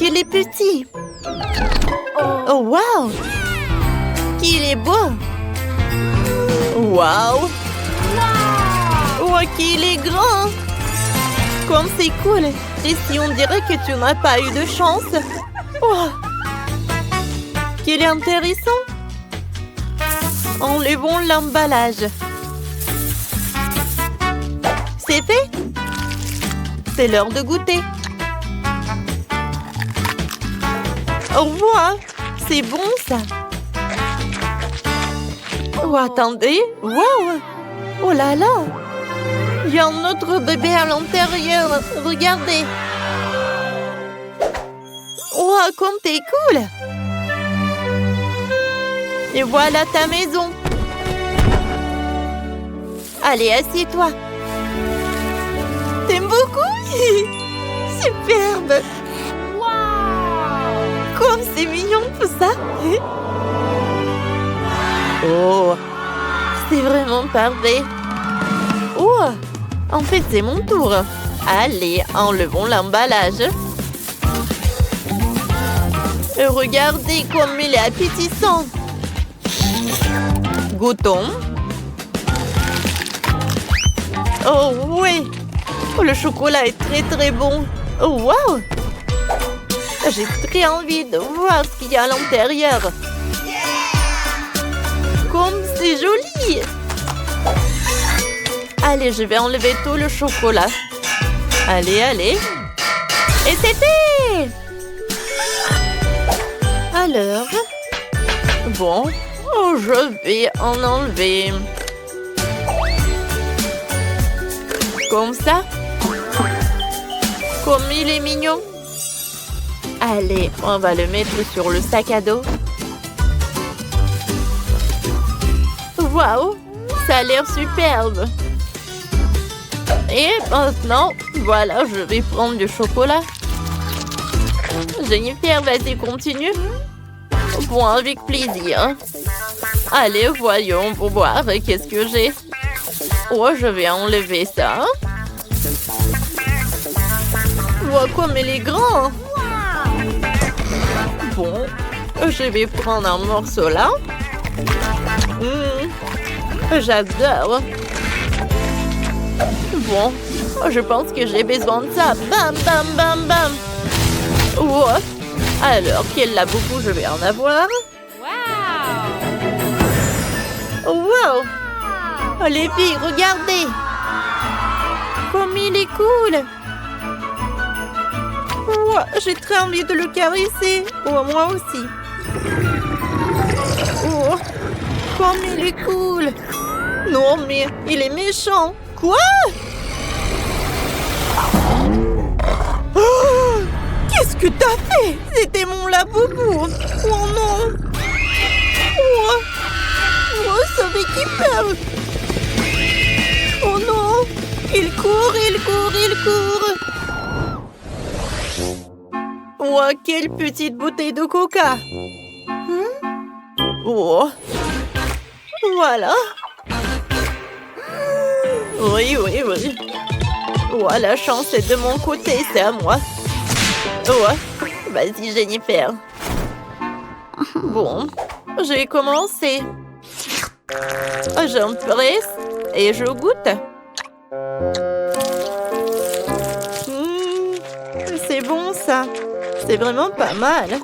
qu'il est petit. Oh, wow! Qu'il est beau! Wow! Oh, qu'il est grand! Comme c'est cool! Et si on dirait que tu n'as pas eu de chance? Oh! Qu'il est intéressant! Enlevons l'emballage. C'est fait? C'est l'heure de goûter. Oh, wow! C'est bon, ça! Oh, attendez! Wow! Oh là là! Il y a un autre bébé à l'intérieur! Regardez! Oh, comme t'es cool! Et voilà ta maison! Allez, assieds-toi! T'aimes beaucoup? Superbe! Comme c'est mignon tout ça! Oh! C'est vraiment parfait! Oh! En fait, c'est mon tour! Allez, enlevons l'emballage! Et regardez comme il est appétissant! Goûtons! Oh oui! Oh, le chocolat est très très bon! Oh wow! J'ai très envie de voir ce qu'il y a à l'intérieur. Comme c'est joli! Allez, je vais enlever tout le chocolat. Allez, allez. Et c'est fait! Alors, bon, oh, je vais en enlever. Comme ça. Comme il est mignon. Allez, on va le mettre sur le sac à dos. Waouh, ça a l'air superbe. Et maintenant, voilà, je vais prendre du chocolat. Jennifer, vas-y, continue. Bon, avec plaisir. Allez, voyons pour voir qu'est-ce que j'ai. Oh, je vais enlever ça. Wow, comme il est grand. Bon, je vais prendre un morceau là. J'adore. Bon, je pense que j'ai besoin de ça. Bam, bam, bam, bam. Oh. Alors, quel laboubou je vais en avoir? Wow! Wow! Oh, les filles, regardez! Comme il est cool! Oh, j'ai très envie de le caresser. Oh, moi aussi. Oh, comme il est cool! Non, mais il est méchant. Quoi? Oh, qu'est-ce que t'as fait? C'était mon laboubou. Oh non. Oh, oh sauver qui peur. Oh non. Il court, il court, il court. Oh, quelle petite bouteille de coca. Oh. Voilà. Oui, oui, oui. Oh, la chance est de mon côté, c'est à moi. Oh, vas-y, Jennifer. Bon, j'ai commencé. J'empresse et je goûte. C'est bon, ça. C'est vraiment pas mal.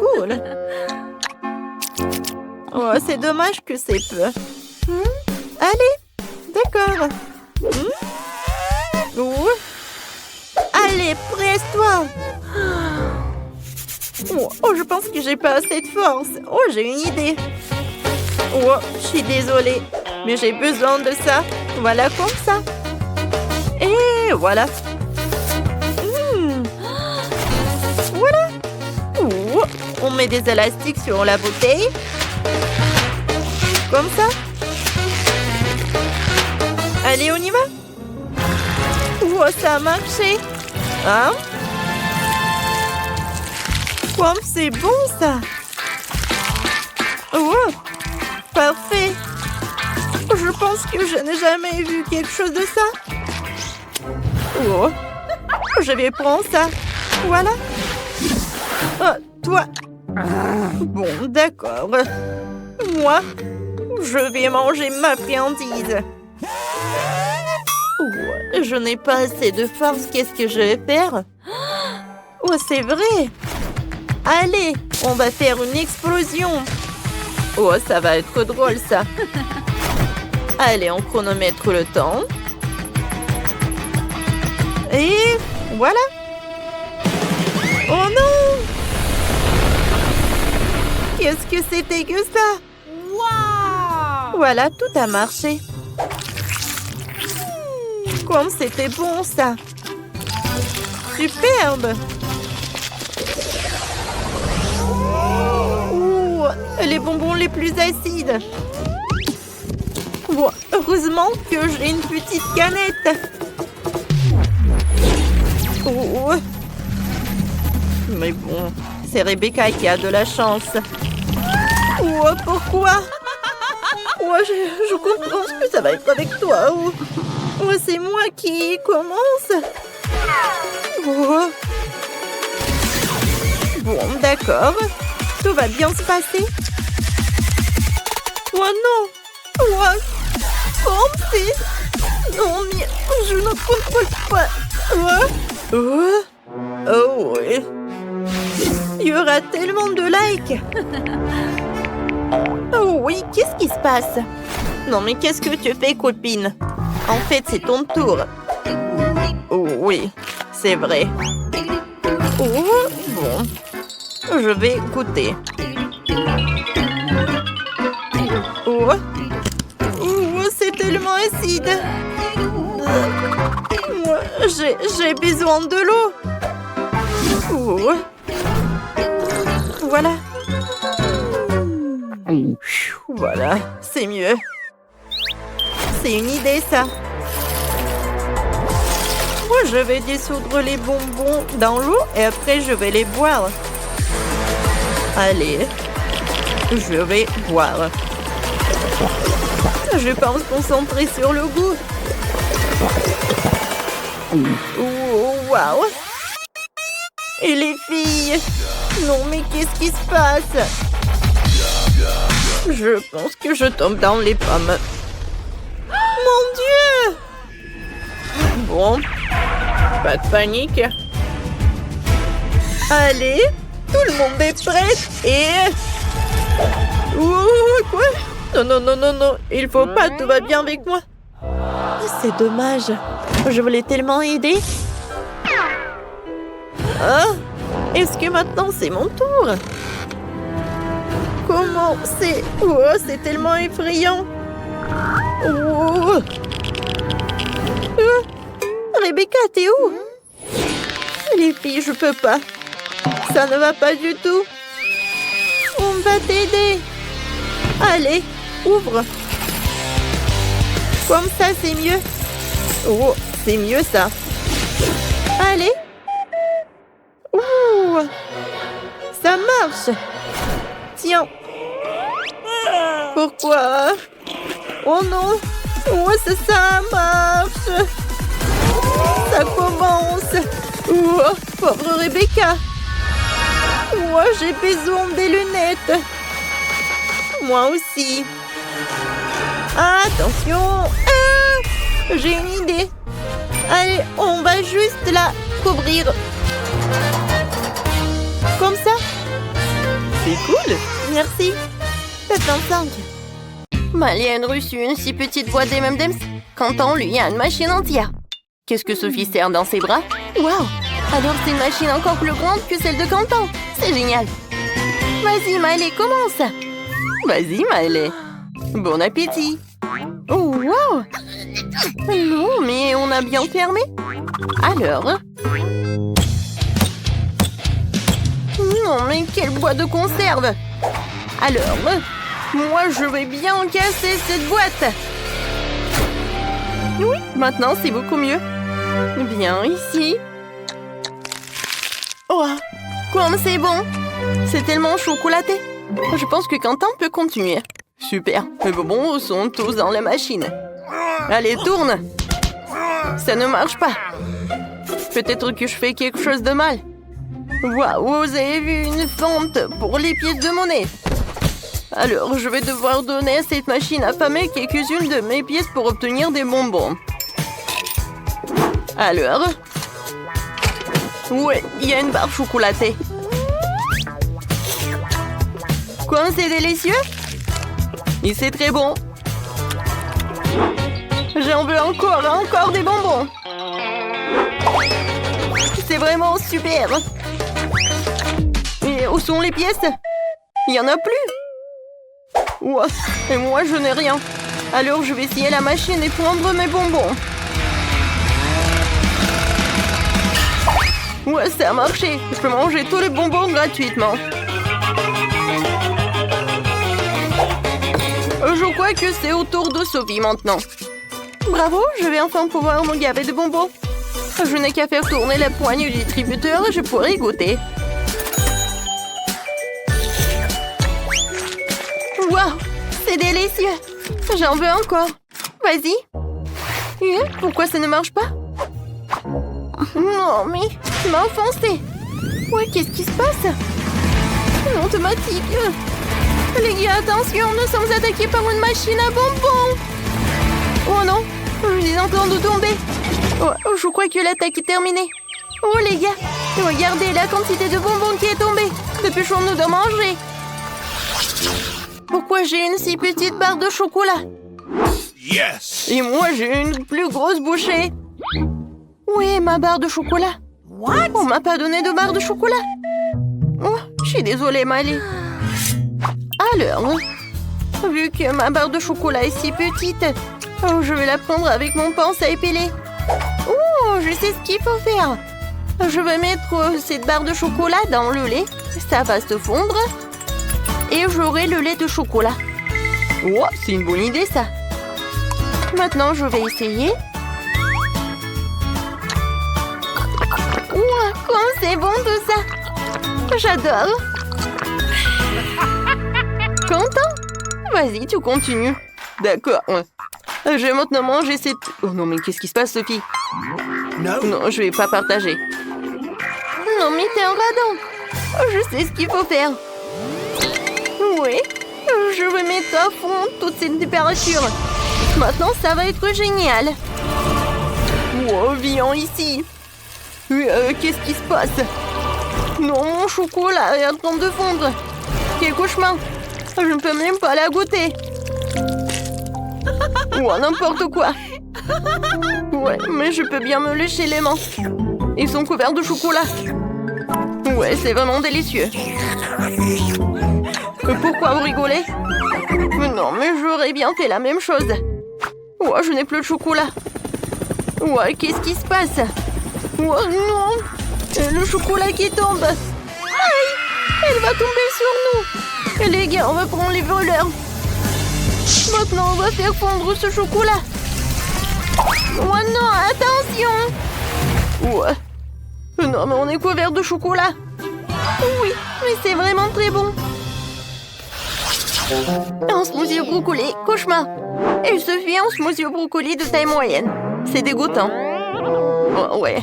Cool. Oh, c'est dommage que c'est peu. Allez, d'accord. Oh. Allez, presse-toi. Oh, je pense que j'ai pas assez de force. Oh, j'ai une idée. Oh, je suis désolée, mais j'ai besoin de ça. Voilà, comme ça. Et voilà. Voilà. Oh, on met des élastiques sur la bouteille. Comme ça. Allez, on y va. Oh, ça a marché. Hein? Comme c'est bon, ça. Oh, parfait. Je pense que je n'ai jamais vu quelque chose de ça. Oh, je vais prendre ça. Voilà. Oh, toi. Bon, d'accord. Moi, je vais manger ma friandise. Oh, je n'ai pas assez de force. Qu'est-ce que je vais faire? Oh, c'est vrai. Allez, on va faire une explosion. Oh, ça va être drôle, ça. Allez, on chronomètre le temps. Et voilà. Oh non! Qu'est-ce que c'était que ça? Wow! Voilà, tout a marché. Comme c'était bon, ça. Superbe. Ouh, les bonbons les plus acides. Oh, heureusement que j'ai une petite canette. Oh. Mais bon, c'est Rebecca qui a de la chance. Oh, pourquoi? Oh, je comprends ce que ça va être avec toi. Oh, oh, c'est moi qui commence. Oh. Bon, d'accord. Tout va bien se passer. Oh non! Oh, Francis! Non, mais je ne contrôle pas. Oh oui. Il y aura tellement de likes. Oh oui, qu'est-ce qui se passe? Non, mais qu'est-ce que tu fais, copine? En fait, c'est ton tour. Oh oui, c'est vrai. Oh, bon. Je vais goûter. Oh, oh, c'est tellement acide. J'ai besoin de l'eau. Oh. Voilà. Voilà, c'est mieux. C'est une idée, ça. Moi, je vais dissoudre les bonbons dans l'eau et après, je vais les boire. Allez, je vais boire. Je pense concentrer sur le goût. Oh, waouh! Et les filles? Non, mais qu'est-ce qui se passe? Je pense que je tombe dans les pommes. Mon Dieu! Bon, pas de panique. Allez, tout le monde est prêt et... Oh, quoi? Non, non, non, non, non, il faut pas, tout va bien avec moi. C'est dommage, je voulais tellement aider. Ah, est-ce que maintenant c'est mon tour? Comment c'est... Oh, c'est tellement effrayant. Oh. Rebecca, t'es où? Les filles, je peux pas. Ça ne va pas du tout. On va t'aider. Allez, ouvre. Comme ça, c'est mieux. Oh, c'est mieux ça. Allez. Ouh, ça marche. Tiens. Pourquoi? Oh non. Oh, ça marche. Ça commence. Oh, pauvre Rebecca. Moi, j'ai besoin des lunettes. Moi aussi. Attention. Ah, j'ai une idée. Allez, on va juste la couvrir. Comme ça. C'est cool. Merci. Ça fait 5. Malienne reçut une si petite boîte d'M&M's. Quentin lui a une machine entière. Qu'est-ce que Sophie sert dans ses bras? Waouh! Alors c'est une machine encore plus grande que celle de Quentin. C'est génial. Vas-y, Miley, commence. Vas-y, Miley. Bon appétit. Oh, wow! Non, mais on a bien fermé. Alors? Non, mais quelle boîte de conserve! Alors, moi, je vais bien casser cette boîte. Oui, maintenant, c'est beaucoup mieux. Bien, ici. Oh, comme c'est bon. C'est tellement chocolaté. Je pense que Quentin peut continuer. Super, mes bonbons sont tous dans la machine. Allez, tourne. Ça ne marche pas. Peut-être que je fais quelque chose de mal. Waouh, vous avez vu une fente pour les pièces de monnaie. Alors, je vais devoir donner à cette machine affamée quelques-unes de mes pièces pour obtenir des bonbons. Alors... Ouais, il y a une barre chocolatée. Quoi, c'est délicieux? Et c'est très bon. J'en veux encore des bonbons. C'est vraiment super. Et où sont les pièces? Il n'y en a plus. Ouah, et moi, je n'ai rien. Alors, je vais essayer la machine et prendre mes bonbons. Ouais, ça a marché. Je peux manger tous les bonbons gratuitement. Je crois que c'est au tour de Sophie maintenant. Bravo, je vais enfin pouvoir me gaver de bonbons. Je n'ai qu'à faire tourner la poigne du distributeur et je pourrai y goûter. Waouh, c'est délicieux. J'en veux encore. Vas-y. Pourquoi ça ne marche pas? Non, mais tu m'as offensé. Ouais, qu'est-ce qui se passe? Automatique. Les gars, attention, nous sommes attaqués par une machine à bonbons. Oh non, je suis en train de tomber. Oh, je crois que l'attaque est terminée. Oh les gars, regardez la quantité de bonbons qui est tombée. Dépêchons-nous de manger. Pourquoi j'ai une si petite barre de chocolat? Yes! Et moi, j'ai une plus grosse bouchée. Où est ma barre de chocolat? What? On m'a pas donné de barre de chocolat. Oh, je suis désolée, Miley. Alors, vu que ma barre de chocolat est si petite, je vais la prendre avec mon pince à épiler. Oh, je sais ce qu'il faut faire. Je vais mettre cette barre de chocolat dans le lait. Ça va se fondre. Et j'aurai le lait de chocolat. Oh, c'est une bonne idée, ça. Maintenant, je vais essayer. Ouah, comme c'est bon tout ça. J'adore. Content? Vas-y, tu continues. D'accord. Je vais maintenant manger cette... Oh non, mais qu'est-ce qui se passe, Sophie? Non, je vais pas partager. Non, mais t'es un radin. Je sais ce qu'il faut faire. Oui, je vais mettre à fond toute cette température. Maintenant, ça va être génial. Wow, viens ici. Qu'est-ce qui se passe? Non, mon chocolat est en train de fondre. Quel cauchemar. Je ne peux même pas la goûter. Ou n'importe quoi. Ouais, mais je peux bien me lécher les mains. Ils sont couverts de chocolat. Ouais, c'est vraiment délicieux. Pourquoi vous rigolez? Non, mais j'aurais bien fait la même chose. Ouais, je n'ai plus de chocolat. Ouais, qu'est-ce qui se passe? Ouais, non. Le chocolat qui tombe. Aïe, elle va tomber sur nous. Et les gars, on va prendre les voleurs. Maintenant, on va faire fondre ce chocolat. Oh non, attention. Ouais. Non, mais on est couvert de chocolat. Oui, mais c'est vraiment très bon. Un smoothie au brocoli, cauchemar. Et Sophie, un smoothie au brocoli de taille moyenne. C'est dégoûtant. Oh, ouais.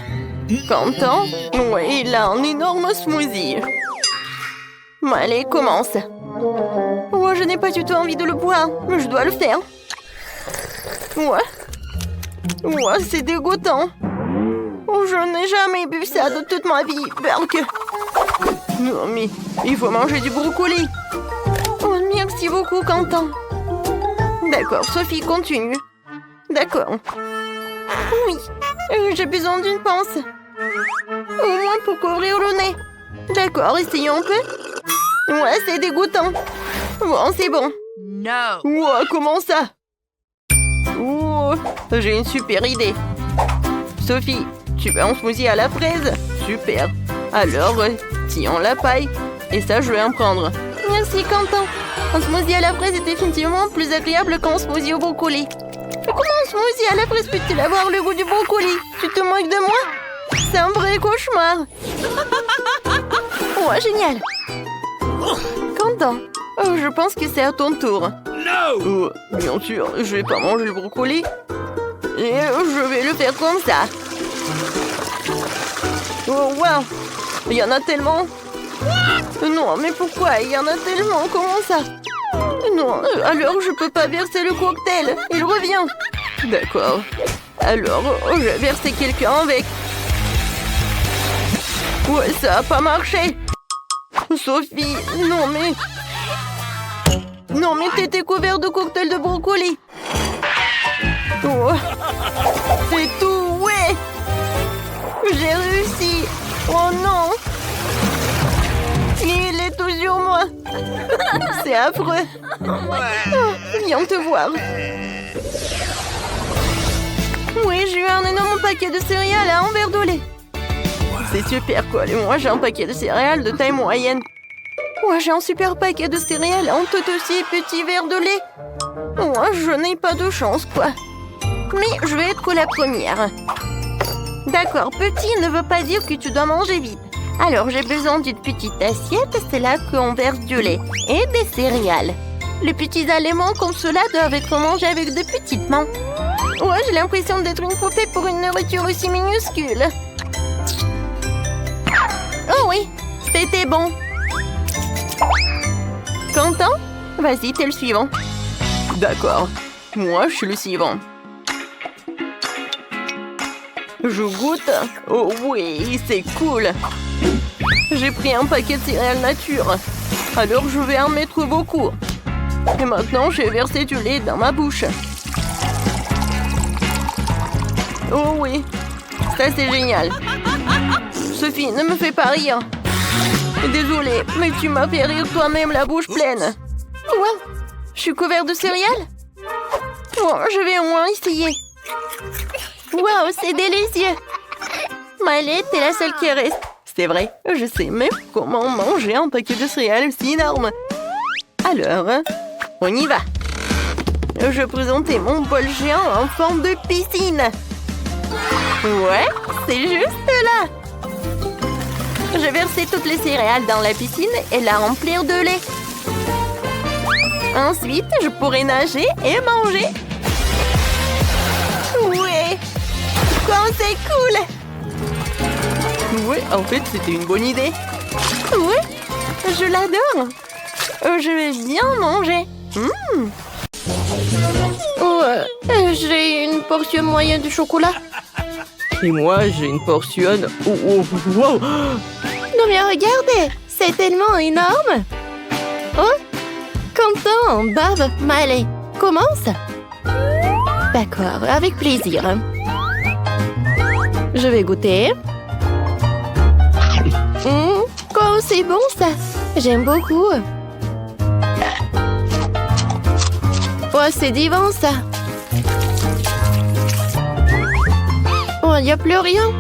Content? Ouais, il a un énorme smoothie. Allez, commence. Oh, je n'ai pas du tout envie de le boire, mais je dois le faire. Ouais, c'est dégoûtant. Oh, je n'ai jamais bu ça de toute ma vie, Burk. Non, mais il faut manger du brocoli. Oh, merci beaucoup, Quentin. D'accord, Sophie, continue. D'accord. Oui, j'ai besoin d'une pince. Au moins pour couvrir le nez. D'accord, essayons un peu. Ouais, c'est dégoûtant. Bon, c'est bon. No. Wow, comment ça? Oh, j'ai une super idée. Sophie, tu veux un smoothie à la fraise? Super. Alors, tiens la paille. Et ça, je vais en prendre. Merci, Quentin. Un smoothie à la fraise est définitivement plus agréable qu'un smoothie au brocoli. Mais comment un smoothie à la fraise peut-il avoir le goût du brocoli? Tu te moques de moi? C'est un vrai cauchemar. Ouais, génial. Quentin, je pense que c'est à ton tour. No! Bien sûr, je vais pas manger le brocoli. Et je vais le faire comme ça. Oh, wow! Il y en a tellement. Non, mais pourquoi? Il y en a tellement. Comment ça? Non, alors je peux pas verser le cocktail. Il revient. D'accord. Alors, je vais verser quelqu'un avec. Ouais, ça a pas marché. Sophie, non mais... Non mais t'étais couvert de cocktail de brocoli. Oh. C'est tout, ouais. J'ai réussi. Oh non. Il est tout sur moi. C'est affreux. Oh, viens te voir. Oui, j'ai eu un énorme paquet de céréales à enverdoler. C'est super cool. Et moi, j'ai un paquet de céréales de taille moyenne. Moi, j'ai un super paquet de céréales en tout aussi petit verre de lait. Moi, je n'ai pas de chance, quoi. Mais je vais être la première. D'accord, petit ne veut pas dire que tu dois manger vite. Alors, j'ai besoin d'une petite assiette. C'est là qu'on verse du lait et des céréales. Les petits aliments comme cela doivent être mangés avec de petites mains. Ouais, j'ai l'impression d'être une poupée pour une nourriture aussi minuscule. Oh oui, c'était bon. Content? Vas-y, t'es le suivant. D'accord. Moi, je suis le suivant. Je goûte. Oh oui, c'est cool. J'ai pris un paquet de céréales nature. Alors, je vais en mettre beaucoup. Et maintenant, j'ai versé du lait dans ma bouche. Oh oui, ça c'est génial. Sophie, ne me fais pas rire. Désolée, mais tu m'as fait rire toi-même la bouche pleine. Ouais, je suis couvert de céréales. Bon, je vais au moins essayer. Waouh, c'est délicieux. Miley, t'es la seule qui reste. C'est vrai, je sais même comment manger un paquet de céréales si énorme. Alors, on y va. Je présentais mon bol géant en forme de piscine. Ouais, c'est juste là. Je vais verser toutes les céréales dans la piscine et la remplir de lait. Ensuite, je pourrai nager et manger. Ouais, quand c'est cool. Ouais, en fait, c'était une bonne idée. Ouais, je l'adore. Je vais bien manger. J'ai une portion moyenne de chocolat. Et moi, j'ai une portion... Wow. Non mais regardez, c'est tellement énorme. Oh, Content, Bob, Miley, commence. D'accord, avec plaisir. Je vais goûter. Oh, c'est bon ça. J'aime beaucoup. Oh, c'est divin ça. Oh, il n'y a plus rien.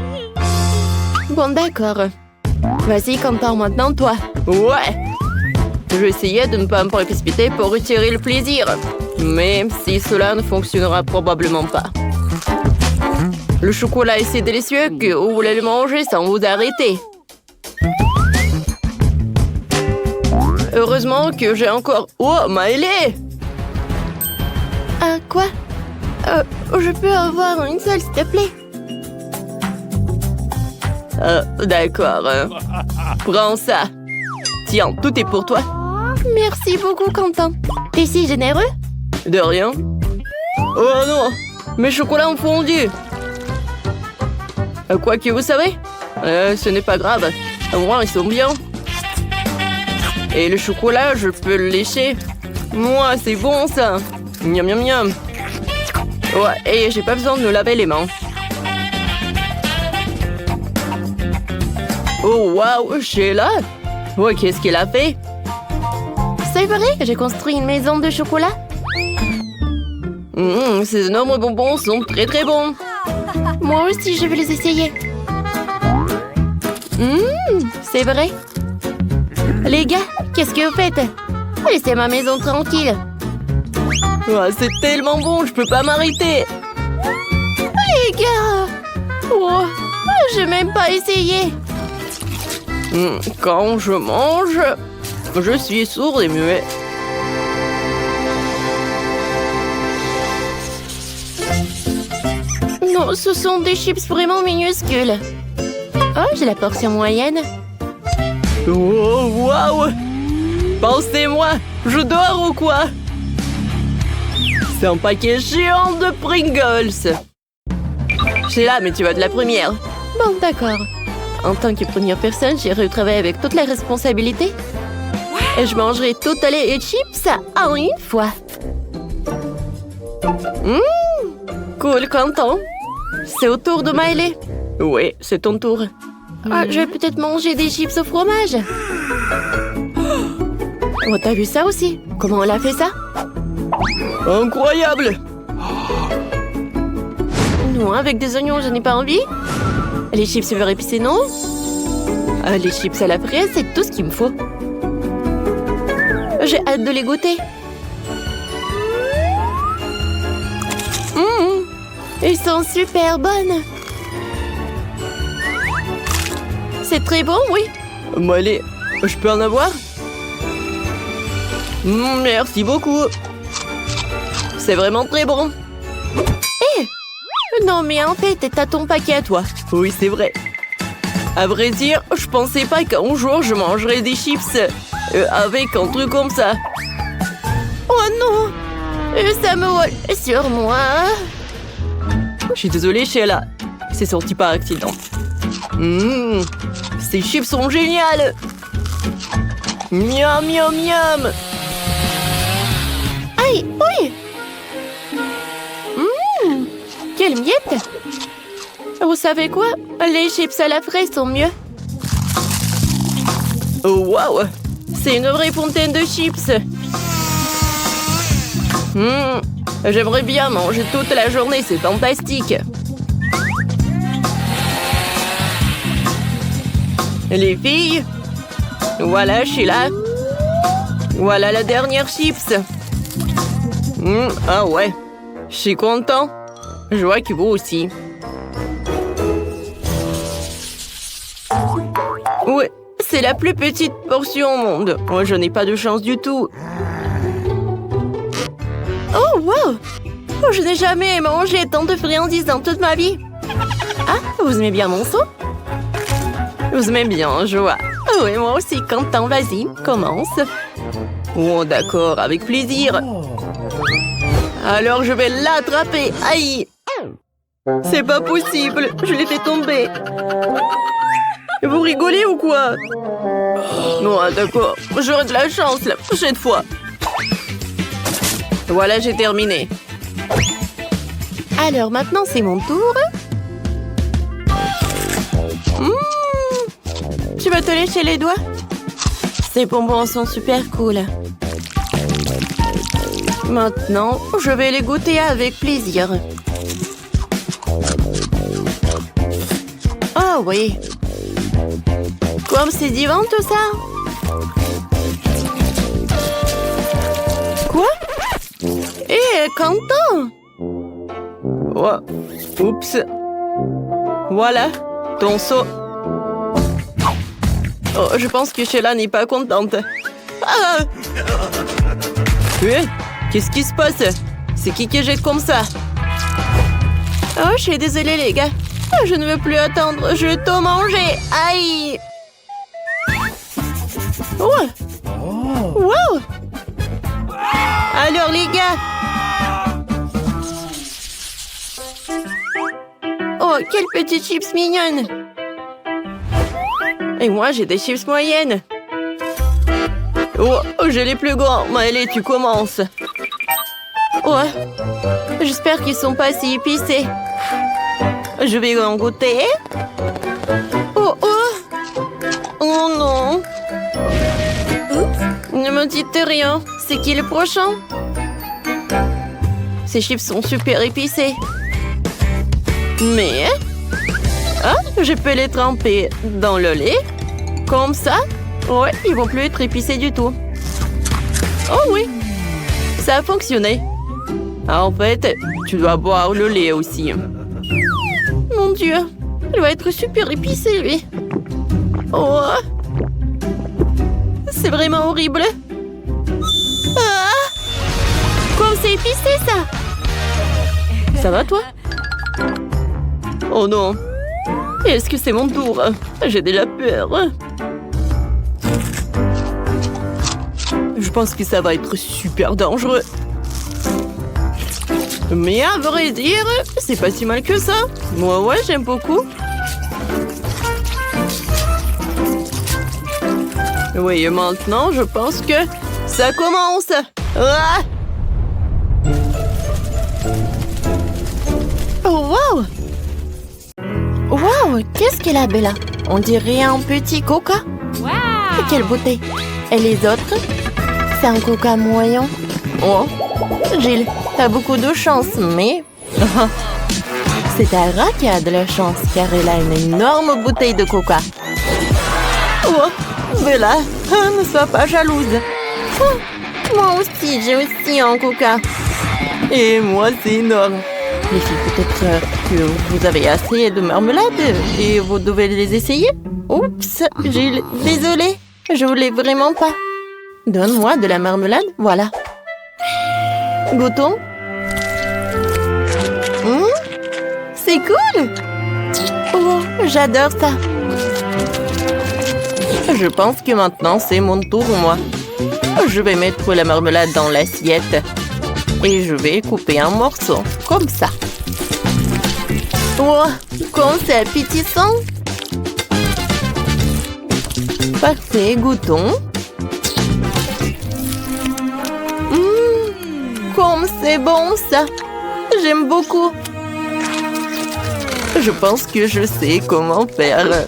Bon, d'accord. Vas-y, Quentin, maintenant toi. Ouais. Je vais essayer de ne pas me précipiter pour retirer le plaisir. Mais si cela ne fonctionnera probablement pas. Le chocolat est si délicieux que vous voulez le manger sans vous arrêter. Heureusement que j'ai encore... Oh, Miley! Quoi? Je peux avoir une seule, s'il te plaît? D'accord. Prends ça. Tiens, tout est pour toi. Merci beaucoup, Quentin. T'es si généreux? De rien. Oh non! Mes chocolats ont fondu. Quoi que vous savez? Ce n'est pas grave. Au moins, ils sont bien. Et le chocolat, je peux le lécher. Moi, c'est bon, ça. Miam, miam, miam. Ouais, et j'ai pas besoin de me laver les mains. Oh, waouh, Sheila. Ouais, qu'est-ce qu'elle a fait? C'est vrai, j'ai construit une maison de chocolat. Ces énormes bonbons sont très très bons. Moi aussi, je vais les essayer. C'est vrai. Les gars, qu'est-ce que vous faites? Laissez ma maison tranquille. Oh, c'est tellement bon, je peux pas m'arrêter. Les gars, oh, j'ai même pas essayé. Quand je mange, je suis sourd et muet. Non, ce sont des chips vraiment minuscules. Oh, j'ai la portion moyenne. Oh, waouh! Pensez-moi, je dors ou quoi? C'est un paquet géant de Pringles. Sheila, mais tu vas de la première. Bon, d'accord. En tant que première personne, j'irai travailler avec toute la responsabilité. Et je mangerai tout les chips en une fois. Cool, content. C'est au tour de Miley. Oui, c'est ton tour. Ah, je vais peut-être manger des chips au fromage. Oh, t'as vu ça aussi? Comment on a fait ça? Incroyable! Non, avec des oignons, je n'ai pas envie. Les chips beurre épicé, non? Les chips à la fraise, c'est tout ce qu'il me faut. J'ai hâte de les goûter. Ils sont super bonnes. C'est très bon, oui. Allez, je peux en avoir? Merci beaucoup. C'est vraiment très bon. Non, mais en fait, t'as ton paquet à toi. Oui, c'est vrai. À vrai dire, je pensais pas qu'un jour je mangerais des chips avec un truc comme ça. Oh non! Ça me vole sur moi. Je suis désolée, Sheila. C'est sorti par accident. Ces chips sont géniales. Miam, miam, miam. Aïe, oui. Quelle miette! Vous savez quoi? Les chips à la fraise sont mieux. Oh, waouh! C'est une vraie fontaine de chips. J'aimerais bien manger toute la journée, c'est fantastique. Les filles, voilà, je suis là. Voilà la dernière chips. Ah ouais, je suis content. Je vois que vous aussi. Ouais, c'est la plus petite portion au monde. Moi, je n'ai pas de chance du tout. Oh, wow! Oh, je n'ai jamais mangé tant de friandises dans toute ma vie. Ah, vous aimez bien mon saut? Vous aimez bien, je vois. Oh, et moi aussi, content. Vas-y, commence. Oh, d'accord, avec plaisir. Alors, je vais l'attraper. Aïe! C'est pas possible, je l'ai fait tomber. Vous rigolez ou quoi? Non, d'accord, j'aurai de la chance la prochaine fois. Voilà, j'ai terminé. Alors maintenant, c'est mon tour. Tu vas te lécher les doigts? Ces bonbons sont super cool. Maintenant, je vais les goûter avec plaisir. Oh oui. Comme c'est divin tout ça. Quoi? Content. Oh. Oups. Voilà, ton seau. Oh, je pense que Sheila n'est pas contente. Ah! Qu'est-ce qui se passe? C'est qui jette comme ça? Oh, je suis désolée, les gars. Je ne veux plus attendre. Je vais tout manger. Aïe! Oh! Wow! Alors, les gars! Oh, quelle petite chips mignonne! Et moi, j'ai des chips moyennes. Oh, j'ai les plus grands. Allez, tu commences. Oh, j'espère qu'ils sont pas si épicés. Je vais en goûter. Oh, oh! Oh non! Ne me dites rien. C'est qui le prochain? Ces chips sont super épicés. Mais... ah, je peux les tremper dans le lait. Comme ça. Ouais, ils vont plus être épicés du tout. Oh oui! Ça a fonctionné. Ah, en fait, tu dois boire le lait aussi. Mon Dieu, il va être super épicé, lui. Oh, c'est vraiment horrible. Ah! Comme c'est épicé, ça! Ça va, toi? Oh non. Est-ce que c'est mon tour? J'ai déjà peur. pense que ça va être super dangereux. Mais à vrai dire, c'est pas si mal que ça. Moi, ouais, j'aime beaucoup. Oui, et maintenant, je pense que ça commence. Ah! Oh, wow! Wow, qu'est-ce qu'elle a, Bella? On dirait un petit coca. Wow! Et quelle beauté! Et les autres? C'est un coca moyen. Oh, Jill, t'as beaucoup de chance, mais... C'est Tara qui a de la chance, car elle a une énorme bouteille de coca. Oh, Bella, ne sois pas jalouse. Oh, moi aussi, j'ai aussi un coca. Et moi, c'est énorme. Les filles, peut-être que vous avez assez de marmelade et vous devez les essayer. Oups, Jill, désolée, je voulais vraiment pas. Donne-moi de la marmelade, voilà. Goûtons. C'est cool. Oh, j'adore ça. Je pense que maintenant, c'est mon tour, moi. Je vais mettre la marmelade dans l'assiette. Et je vais couper un morceau, comme ça. Oh, comme c'est appétissant. Parfait, goûtons. Comme c'est bon, ça. J'aime beaucoup. Je pense que je sais comment faire.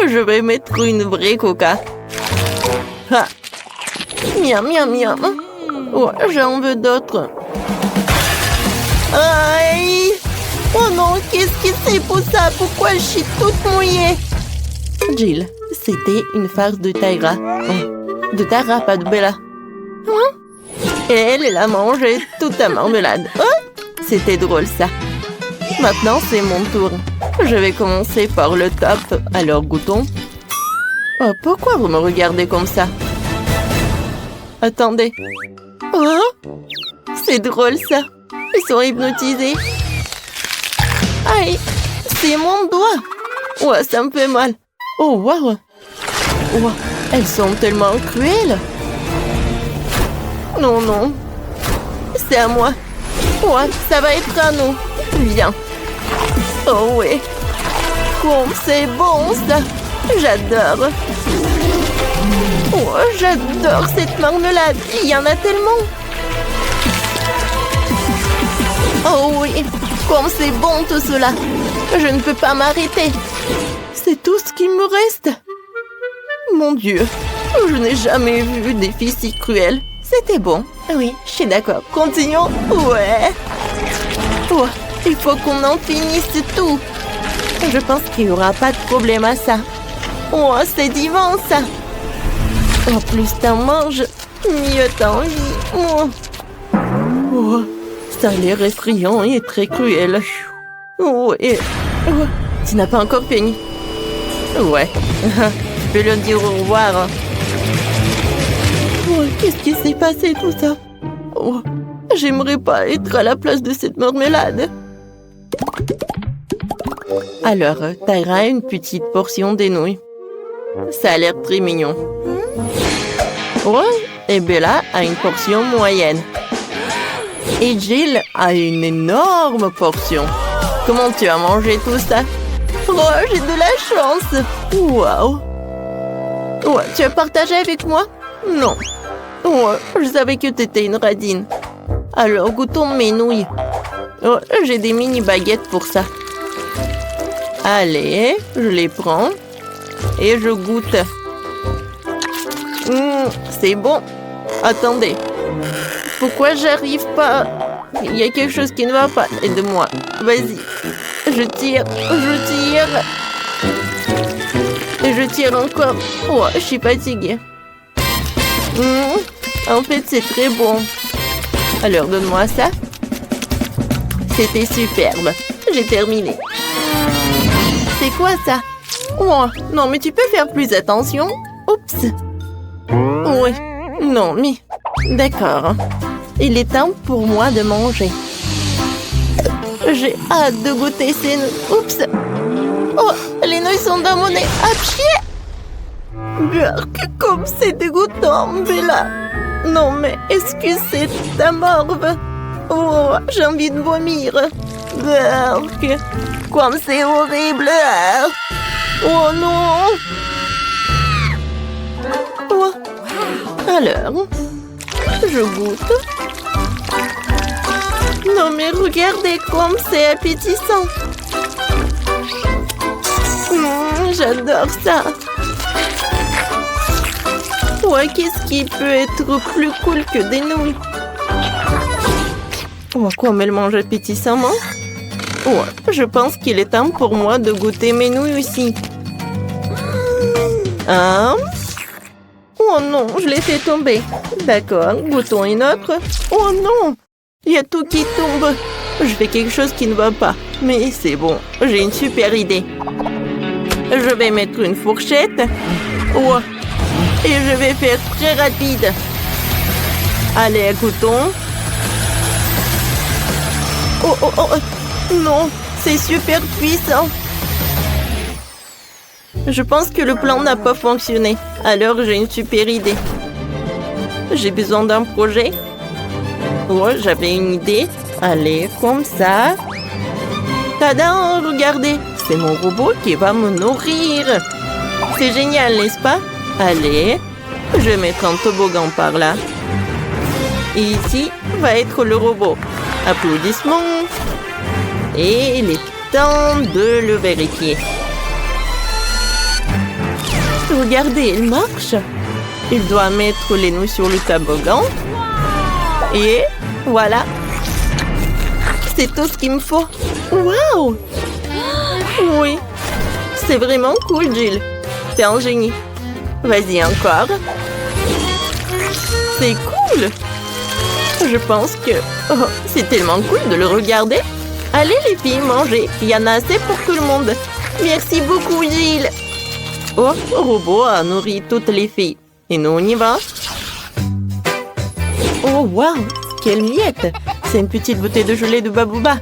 Je vais mettre une vraie coca. Ah. Miam, miam, miam. Oh, j'en veux d'autres. Aïe! Oh non, qu'est-ce que c'est pour ça? Pourquoi je suis toute mouillée? Jill, c'était une farce de Tara. Oh, de Tara, pas de Bella. Hein? Et elle a mangé toute la marmelade. Oh, c'était drôle, ça. Maintenant, c'est mon tour. Je vais commencer par le top. Alors, goûtons. Oh, pourquoi vous me regardez comme ça? Attendez. Oh, c'est drôle, ça. Ils sont hypnotisés. Aïe, c'est mon doigt. Ouais, ça me fait mal. Oh, waouh. Wow, elles sont tellement cruelles. Non, non. C'est à moi. Ouais, ça va être à nous. Viens. Oh, oui. Oh, c'est bon, ça. J'adore. Oh, j'adore cette marmelade. Il y en a tellement. Oh oui, comme c'est bon tout cela. Je ne peux pas m'arrêter. C'est tout ce qu'il me reste. Mon Dieu, je n'ai jamais vu des filles si cruelles. C'était bon. Oui, je suis d'accord. Continuons. Ouais. Oh, il faut qu'on en finisse tout. Je pense qu'il n'y aura pas de problème à ça. Oh, c'est divin, ça. Oh, plus t'en manges, mieux t'en vis. Oh. Oh, ça a l'air effrayant et très cruel. Oh, et... oh, tu n'as pas encore fini. Ouais, je peux leur dire au revoir. Oh, qu'est-ce qui s'est passé tout ça? Oh, j'aimerais pas être à la place de cette marmelade. Alors, Tara a une petite portion des nouilles. Ça a l'air très mignon. Ouais, et Bella a une portion moyenne. Et Jill a une énorme portion. Comment tu as mangé tout ça? Oh, j'ai de la chance. Waouh. Ouais, tu as partagé avec moi? Non. Ouais, je savais que tu étais une radine. Alors, goûtons mes nouilles. Oh, j'ai des mini baguettes pour ça. Allez, je les prends. Et je goûte. C'est bon. Attendez. Pourquoi j'arrive pas? Il y a quelque chose qui ne va pas. Aide-moi. Vas-y. Je tire. Je tire. Et je tire encore. Oh, je suis fatiguée. En fait, c'est très bon. Alors, donne-moi ça. C'était superbe. J'ai terminé. C'est quoi ça? Oh, non, mais tu peux faire plus attention. Oups. Oui. Non, mais... D'accord. Il est temps pour moi de manger. J'ai hâte de goûter ces nouilles. Oups. Oh, les nouilles sont dans mon nez. Ah, chier. Comme c'est dégoûtant, Bella. Non, mais est-ce que c'est ta morve? Oh, j'ai envie de vomir. Burk, comme c'est horrible. Oh non. Oh. Alors, je goûte. Non, mais regardez comme c'est appétissant. J'adore ça. Ouais, qu'est-ce qui peut être plus cool que des nouilles? Oh, comme elle mange appétissamment. Ouais, je pense qu'il est temps pour moi de goûter mes nouilles aussi. Oh non, je l'ai fait tomber. D'accord, goûtons une autre. Oh non, il y a tout qui tombe. Je fais quelque chose qui ne va pas. Mais c'est bon, j'ai une super idée. Je vais mettre une fourchette. Ouais. Et je vais faire très rapide. Allez, goûtons. Oh. Non, c'est super puissant. Je pense que le plan n'a pas fonctionné. Alors, j'ai une super idée. J'ai besoin d'un projet. Ouais, j'avais une idée. Allez, comme ça. Tada, regardez. C'est mon robot qui va me nourrir. C'est génial, n'est-ce pas? Allez, je vais mettre un toboggan par là. Et ici va être le robot. Applaudissements. Et il est temps de le vérifier. Regardez, il marche. Il doit mettre les nouilles sur le toboggan. Et voilà. C'est tout ce qu'il me faut. Waouh! Oui, c'est vraiment cool, Jill. T'es un génie. Vas-y, encore. C'est cool. Je pense que... Oh, c'est tellement cool de le regarder. Allez, les filles, mangez. Il y en a assez pour tout le monde. Merci beaucoup, Jill. Oh, le robot a nourri toutes les filles. Et nous, on y va. Oh, waouh! Quelle miette! C'est une petite bouteille de gelée de Babouba.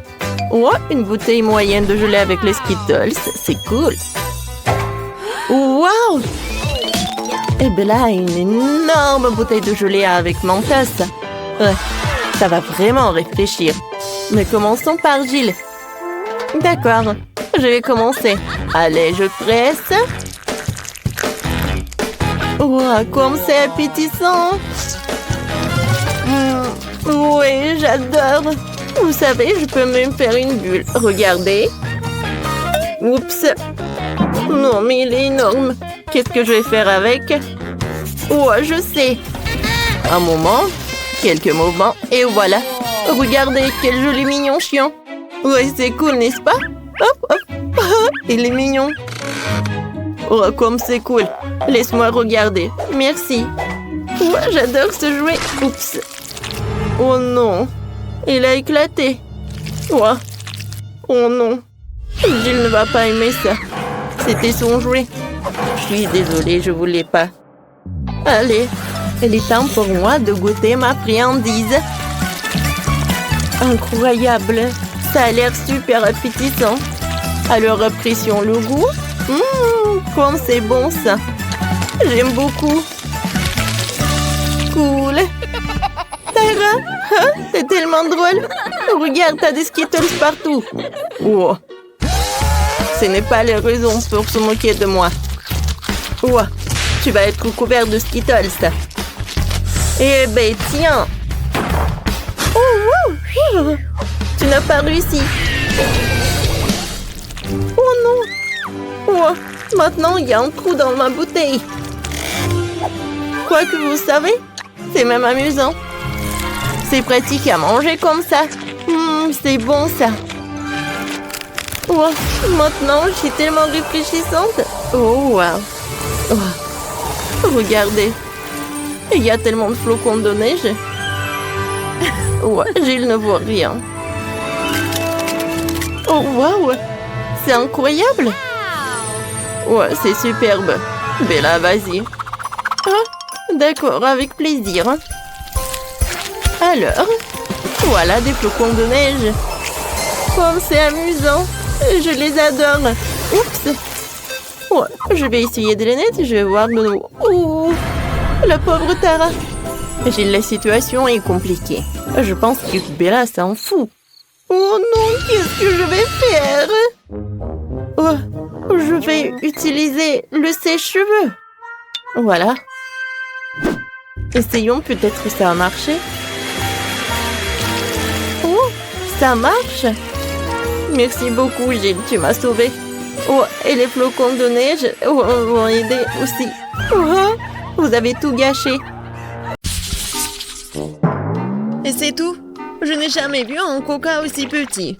Oh, une bouteille moyenne de gelée avec les Skittles. C'est cool. Waouh! Et bien là, une énorme bouteille de gelée avec Mentos. Ouais, ça va vraiment réfléchir. Mais commençons par Jill. D'accord, je vais commencer. Allez, je presse. Wow, comme c'est appétissant. Oui, j'adore. Vous savez, je peux même faire une bulle. Regardez. Oups. Non, mais il est énorme. Qu'est-ce que je vais faire avec? Oh, je sais. Un moment. Quelques mouvements. Et voilà. Regardez, quel joli mignon chien. Ouais, c'est cool, n'est-ce pas? Hop, hop. Il est mignon. Oh, comme c'est cool. Laisse-moi regarder. Merci. Ouais, j'adore ce jouet. Oups. Oh non. Il a éclaté. Ouais. Oh non. Jill ne va pas aimer ça. C'était son jouet. Je suis désolée, je voulais pas. Allez, il est temps pour moi de goûter ma friandise. Incroyable. Ça a l'air super appétissant. Alors apprécions le goût. Comme c'est bon ça. J'aime beaucoup. Cool. Tara, hein? C'est tellement drôle. Regarde, t'as des Skittles partout. Oh. Ce n'est pas la raison pour se moquer de moi. Oh. Tu vas être couvert de Skittles. Eh ben, tiens. Oh, tu n'as pas réussi. Oh non. Oh, maintenant, il y a un trou dans ma bouteille. Quoi que vous savez, c'est même amusant. C'est pratique à manger comme ça. C'est bon, ça. Oh, maintenant, je suis tellement réfléchissante. Oh, wow. Oh, regardez. Il y a tellement de flocons de neige. Ouais, Jill ne voit rien. Oh, wow. C'est incroyable. Ouais, c'est superbe. Bella, vas-y. Ah, d'accord, avec plaisir. Alors, voilà des flocons de neige. Comme c'est amusant. Je les adore. Oups. Oh, je vais essayer de les nettoyer, je vais voir de nouveau. Oh, la pauvre Tara. La situation est compliquée. Je pense que Bella s'en fout. Oh non, qu'est-ce que je vais faire? Oh, je vais utiliser le sèche-cheveux. Voilà. Essayons, peut-être que ça a marché. Oh, ça marche. Merci beaucoup, Gilles, tu m'as sauvée. Oh, et les flocons de neige vont aider aussi. Oh, vous avez tout gâché. Et c'est tout. Je n'ai jamais vu un coca aussi petit.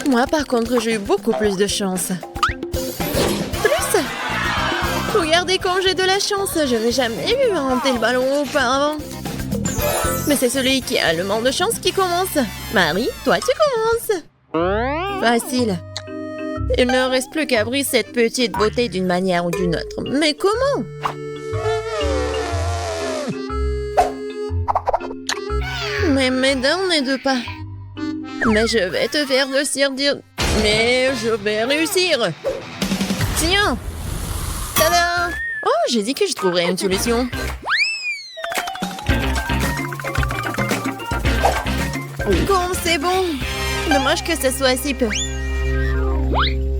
Moi, par contre, j'ai eu beaucoup plus de chance. Plus? Regardez comme j'ai de la chance. Je n'ai jamais vu un tel ballon auparavant. Mais c'est celui qui a le moins de chance qui commence. Marie, toi, tu commences. Facile. Il ne reste plus qu'à briser cette petite beauté d'une manière ou d'une autre. Mais comment? Mais mes dents ne de pas. Mais je vais te faire de dire. Mais je vais réussir. Tiens. Tada! Oh, j'ai dit que je trouverais une solution. Comme c'est bon. Dommage que ce soit si peu.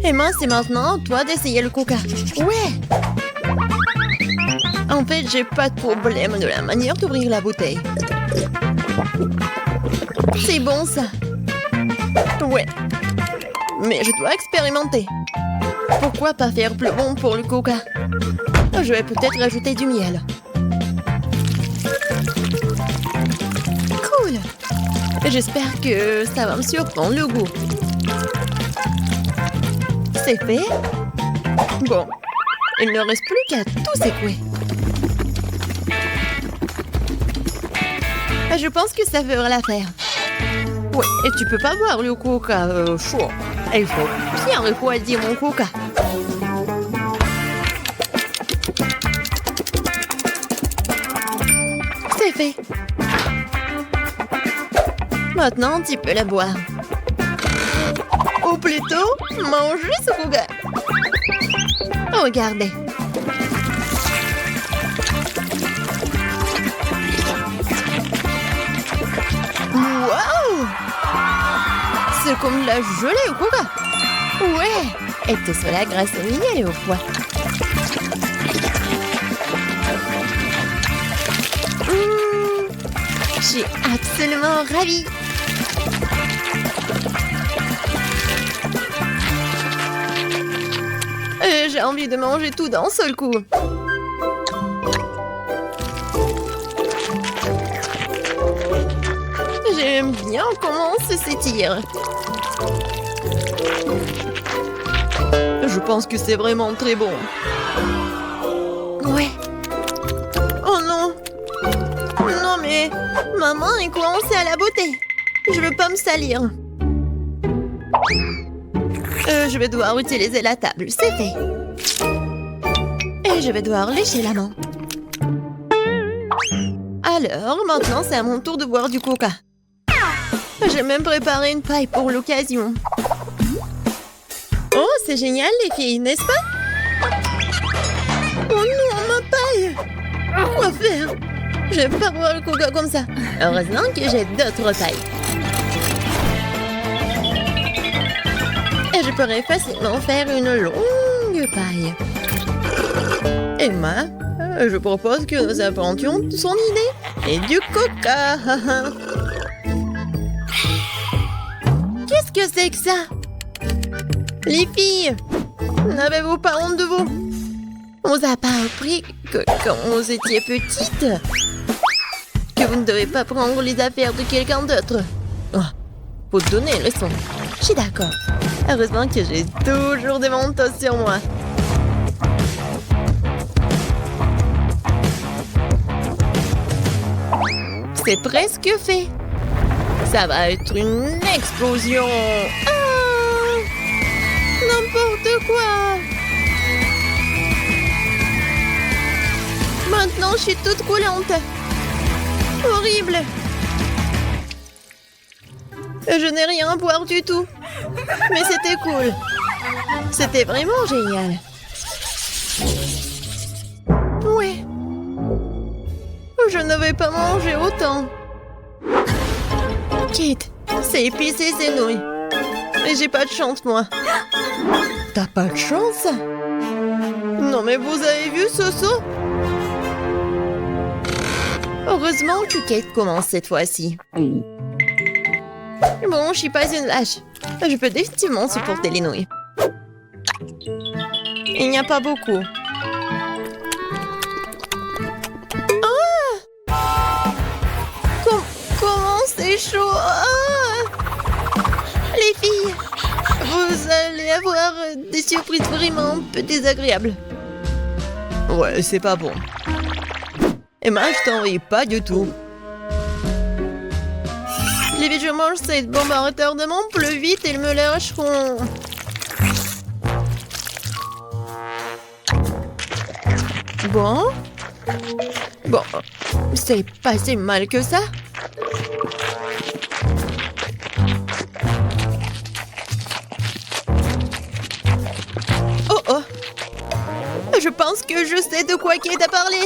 Emma, c'est maintenant toi d'essayer le coca. Ouais. En fait, j'ai pas de problème de la manière d'ouvrir la bouteille. C'est bon ça. Ouais. Mais je dois expérimenter. Pourquoi pas faire plus bon pour le coca? Je vais peut-être rajouter du miel. Cool. J'espère que ça va me surprendre le goût. C'est fait. Bon. Il ne reste plus qu'à tout secouer. Je pense que ça fera l'affaire. Ouais, et tu peux pas boire le coca chaud. Il faut bien refroidir mon coca. C'est fait. Maintenant, tu peux la boire. Ou plutôt, manger ce coca. Regardez. Wow! C'est comme de la gelée au coca. Ouais! Et tout cela grâce au miel et au foie. Je suis absolument ravie. J'ai envie de manger tout d'un seul coup. J'aime bien comment ça s'étire. Je pense que c'est vraiment très bon. Ouais. Oh non. Non mais, ma main est coincée à la beauté. Je veux pas me salir. Je vais devoir utiliser la table, c'est fait. Et je vais devoir lécher la main. Alors, maintenant, c'est à mon tour de boire du coca. J'ai même préparé une paille pour l'occasion. Oh, c'est génial, les filles, n'est-ce pas? Oh non, ma paille! Quoi faire? Je vais pas boire le coca comme ça. Heureusement que j'ai d'autres pailles. Et je pourrais facilement faire une longue paille. Emma, je propose que nous inventions son idée. Et du coca. Qu'est-ce que c'est que ça? Les filles, n'avez-vous pas honte de vous? On vous a pas appris que quand vous étiez petites, que vous ne devez pas prendre les affaires de quelqu'un d'autre. Oh, faut donner une leçon. Je suis d'accord. Heureusement que j'ai toujours des manteaux sur moi. C'est presque fait. Ça va être une explosion. Ah! N'importe quoi. Maintenant, je suis toute coulante. Horrible. Je n'ai rien à boire du tout. Mais c'était cool. C'était vraiment génial. Ouais. Je ne vais pas manger autant. Kate, c'est épicé ces nouilles. Mais j'ai pas de chance, moi. T'as pas de chance? Non, mais vous avez vu ce saut? Heureusement que Kate commence cette fois-ci. Bon, je suis pas une lâche. Je peux définitivement supporter les nouilles. Il n'y a pas beaucoup. Ah! Comment c'est chaud? Ah! Les filles, vous allez avoir des surprises vraiment un peu désagréables. Ouais, c'est pas bon. Emma, je t'envie pas du tout. Les filles, je mange cette bombe à retardement plus vite, ils me lâcheront. Bon, c'est pas si mal que ça. Oh, je pense que je sais de quoi Kate a parlé.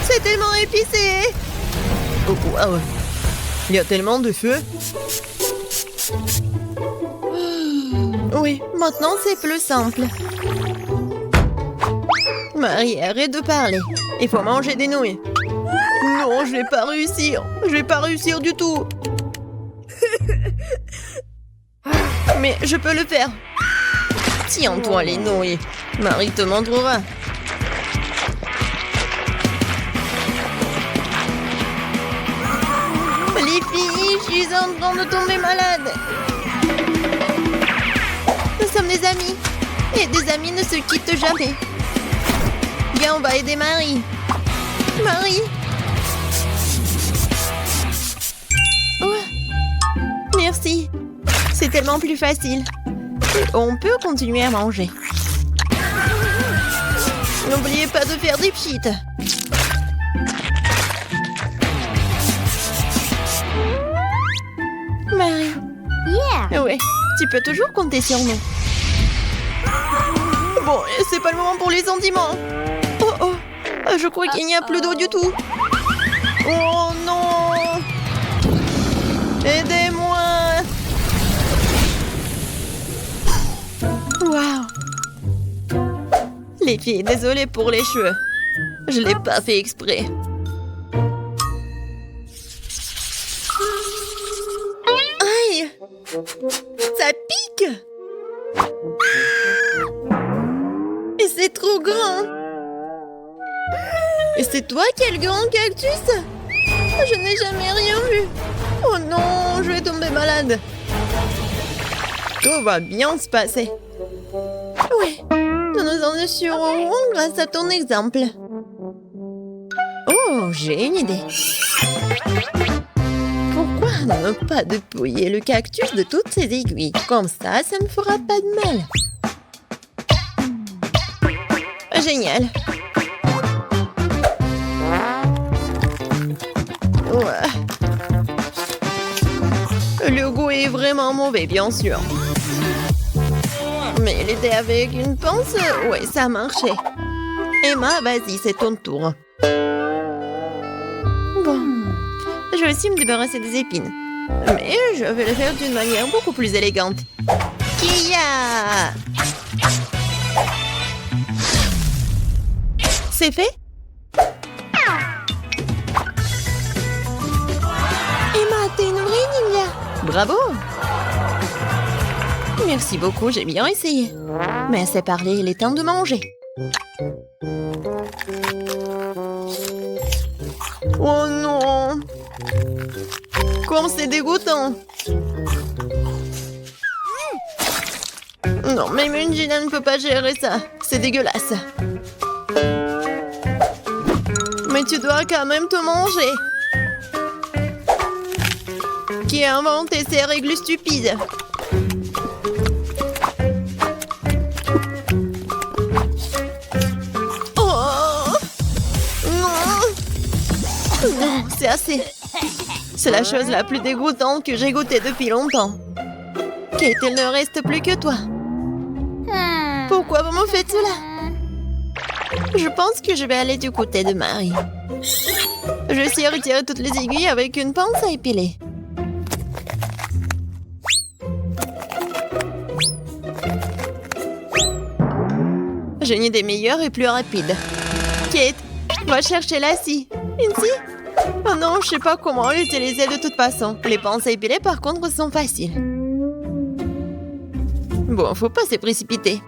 C'est tellement épicé. Oh, wow. Il y a tellement de feu. Oui, maintenant c'est plus simple. Marie, arrête de parler. Il faut manger des nouilles. Non, je vais pas réussir. Je vais pas réussir du tout. Mais je peux le faire. Tiens-toi les nouilles. Marie te montrera. Les filles, je suis en train de tomber malade. Nous sommes des amis. Et des amis ne se quittent jamais. Viens, on va aider Marie. Marie. Oh. Merci. C'est tellement plus facile. On peut continuer à manger. N'oubliez pas de faire des pchites. Marie. Yeah. Ouais, tu peux toujours compter sur nous. Bon, c'est pas le moment pour les sentiments. Oh, je crois qu'il n'y a plus d'eau du tout. Oh non! Aidez-moi! Waouh! Les filles, désolée pour les cheveux. Je l'ai pas fait exprès. Aïe! Ça pique! Et c'est trop grand! Et c'est toi qui as le grand cactus? Je n'ai jamais rien vu. Oh non, je vais tomber malade. Tout va bien se passer. Oui, nous nous en assurerons grâce à ton exemple. Oh, j'ai une idée. Pourquoi ne pas dépouiller le cactus de toutes ses aiguilles? Comme ça ne fera pas de mal. Génial. Ouais. Le goût est vraiment mauvais, bien sûr. Mais l'aider avec une pince, ouais, ça marchait. Emma, vas-y, c'est ton tour. Bon. Je vais aussi me débarrasser des épines. Mais je vais le faire d'une manière beaucoup plus élégante. Kia! C'est fait? Emma, t'es une vraie ninja! Bravo! Merci beaucoup, j'ai bien essayé. Mais assez parlé, il est temps de manger. Oh non! Quand c'est dégoûtant! Non, mais Mungina ne peut pas gérer ça. C'est dégueulasse. Mais tu dois quand même te manger. Qui a inventé ces règles stupides? Oh non! Non, c'est assez. C'est la chose la plus dégoûtante que j'ai goûtée depuis longtemps. Kate, il ne reste plus que toi. Pourquoi vous me faites cela? Je pense que je vais aller du côté de Marie. Je sais retirer toutes les aiguilles avec une pince à épiler. J'ai une idée meilleure et plus rapide. Kate, va chercher la scie. Une scie? Oh non, je sais pas comment l'utiliser de toute façon. Les pinces à épiler, par contre, sont faciles. Bon, faut pas se précipiter.